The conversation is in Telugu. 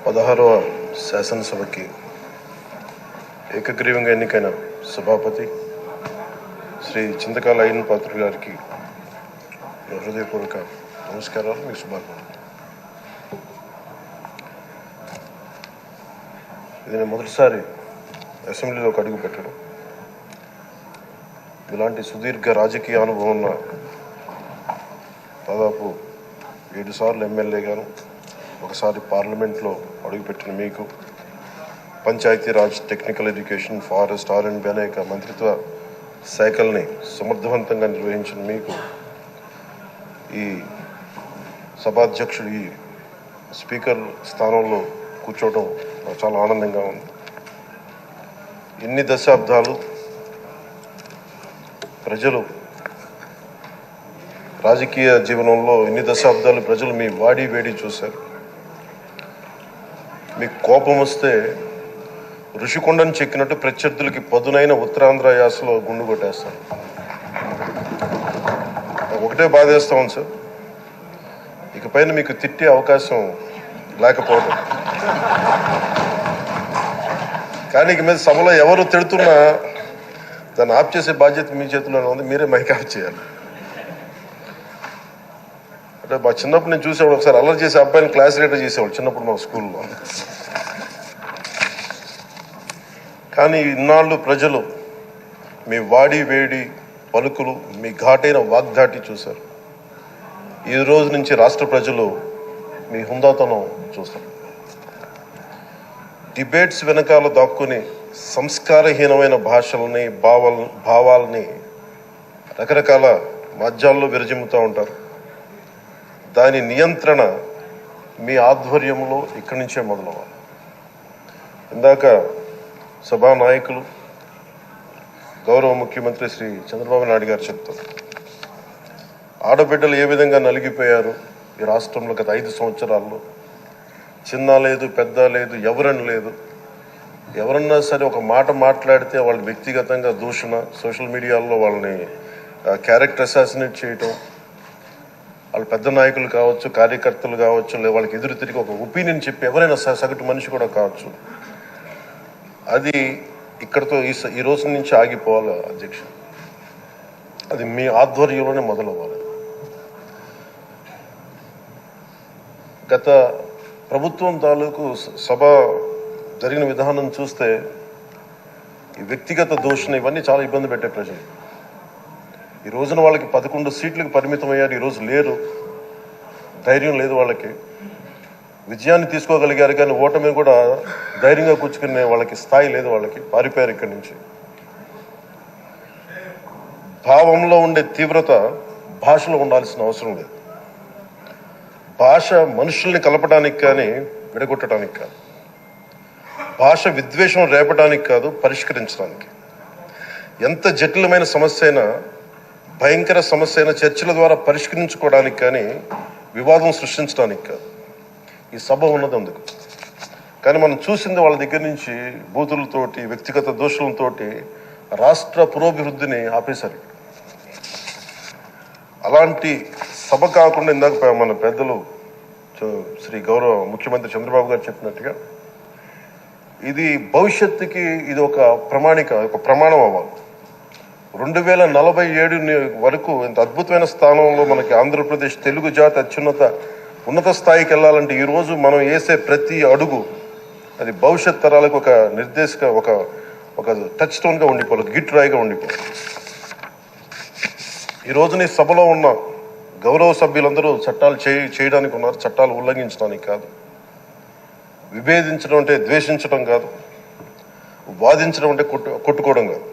16వ శాసనసభకి ఏకగ్రీవంగా ఎన్నికైన సభాపతి శ్రీ చింతకాయల అయ్యన్న పాత్రుడు గారికి హృదయపూర్వక నమస్కారాలు, మీకు శుభాకాంక్షలు. ఇది నేను మొదటిసారి అసెంబ్లీలోకి అడుగు పెట్టడం. ఇలాంటి సుదీర్ఘ రాజకీయ అనుభవం ఉన్న దాదాపు 7 సార్లు ఎమ్మెల్యేగాను, ఒకసారి పార్లమెంట్లో అడుగుపెట్టిన మీకు, Panchayati Raj, technical education, forest, R&B అనేక మంత్రిత్వ శాఖల్ని సమర్థవంతంగా నిర్వహించిన మీకు ఈ సభాధ్యక్షుడు, ఈ స్పీకర్ స్థానంలో కూర్చోవడం చాలా ఆనందంగా ఉంది. ఇన్ని దశాబ్దాలు ప్రజలు రాజకీయ జీవనంలో ప్రజలు మీ వాడి వేడి చూశారు. మీకు కోపం వస్తే ఋషికొండను చెక్కినట్టు ప్రత్యర్థులకి పదునైన ఉత్తరాంధ్ర యాసలో గుండు కొట్టేస్తారు. ఒకటే బాధేస్తా ఉంది సార్, ఇకపైన మీకు తిట్టే అవకాశం లేకపోవడం. కానీ ఇక మీద సభలో ఎవరు తిడుతున్నా దాన్ని ఆఫ్ చేసే బాధ్యత మీ చేతిలోనే ఉంది. మీరే మైక్ ఆఫ్ చేయాలి. అంటే మా చిన్నప్పుడు నేను చూసేవాడు, ఒకసారి అల్లరి చేసే అబ్బాయిని క్లాస్ లీడర్ చేసేవాడు చిన్నప్పుడు మా స్కూల్లో. కానీ ఇన్నాళ్ళు ప్రజలు మీ వాడి వేడి పలుకులు, మీ ఘాటైన వాగ్దాటి చూశారు. ఈ రోజు నుంచి రాష్ట్ర ప్రజలు మీ హుందాతనం చూస్తారు. డిబేట్స్ వెనకాల దాక్కుని సంస్కారహీనమైన భాషల్ని, భావాల్ని రకరకాల మాధ్యాల్లో విరజిమ్ముతూ ఉంటారు. దాని నియంత్రణ మీ ఆధ్వర్యంలో ఇక్కడి నుంచే మొదలవ్వాలి. ఇందాక సభా నాయకులు, గౌరవ ముఖ్యమంత్రి శ్రీ చంద్రబాబు నాయుడు గారు చెప్తారు, ఆడబిడ్డలు ఏ విధంగా నలిగిపోయారు ఈ రాష్ట్రంలో గత 5 సంవత్సరాల్లో. చిన్న లేదు, పెద్ద లేదు, ఎవరని లేదు. ఎవరన్నా సరే ఒక మాట మాట్లాడితే వాళ్ళు వ్యక్తిగతంగా దూషణ, సోషల్ మీడియాలో వాళ్ళని క్యారెక్టర్ అసాసినేట్ చేయటం, వాళ్ళు పెద్ద నాయకులు కావచ్చు, కార్యకర్తలు కావచ్చు, లేదా వాళ్ళకి ఎదురు తిరిగి ఒక ఒపీనియన్ చెప్పి ఎవరైనా సగటు మనిషి కూడా కావచ్చు, అది ఇక్కడతో ఈ రోజు నుంచి ఆగిపోవాలి అధ్యక్ష. అది మీ ఆధ్వర్యంలోనే మొదలవ్వాలి. గత ప్రభుత్వం తాలూకు సభ జరిగిన విధానం చూస్తే ఈ వ్యక్తిగత దూషణ ఇవన్నీ చాలా ఇబ్బంది పెట్టే ప్రజలు. ఈ రోజున వాళ్ళకి 11 సీట్లకు పరిమితం అయ్యారు, ఈరోజు లేరు, ధైర్యం లేదు వాళ్ళకి. విజయాన్ని తీసుకోగలిగారు కానీ ఓటమిని కూడా ధైర్యంగా కూర్చుకునే వాళ్ళకి స్థాయి లేదు, వాళ్ళకి పారిపోయారు ఇక్కడి నుంచి. భావంలో ఉండే తీవ్రత భాషలో ఉండాల్సిన అవసరం లేదు. భాష మనుషుల్ని కలపడానికి కానీ విడగొట్టడానికి కాదు. భాష విద్వేషం రేపడానికి కాదు, పరిష్కరించడానికి. ఎంత జటిలమైన సమస్య అయినా, భయంకర సమస్య అయినా చర్చల ద్వారా పరిష్కరించుకోవడానికి కానీ వివాదం సృష్టించడానికి కాదు. ఈ సభ ఉన్నది అందుకు. కానీ మనం చూసింది వాళ్ళ దగ్గర నుంచి బూతులతోటి, వ్యక్తిగత దోషులతోటి రాష్ట్ర పురోభివృద్ధిని ఆపేశారు. అలాంటి సభ కాకుండా ఇందాక మన పెద్దలు శ్రీ గౌరవ ముఖ్యమంత్రి చంద్రబాబు గారు చెప్పినట్టుగా ఇది భవిష్యత్తుకి ఇది ఒక ప్రమాణం అవ్వాలి. 2047 వరకు ఇంత అద్భుతమైన స్థానంలో మనకి ఆంధ్రప్రదేశ్ తెలుగు జాతి ఉన్నత స్థాయికి వెళ్ళాలంటే ఈరోజు మనం వేసే ప్రతి అడుగు అది భవిష్యత్ తరాలకు ఒక నిర్దేశక ఒక టచ్ స్టోన్గా ఉండిపోవాలి, గిట్ రాయిగా ఉండిపోవాలి. ఈ రోజున ఈ సభలో ఉన్న గౌరవ సభ్యులందరూ చట్టాలు చేయడానికి ఉన్నారు, చట్టాలు ఉల్లంఘించడానికి కాదు. విభేదించడం అంటే ద్వేషించడం కాదు, వాదించడం అంటే కొట్టుకోవడం కాదు.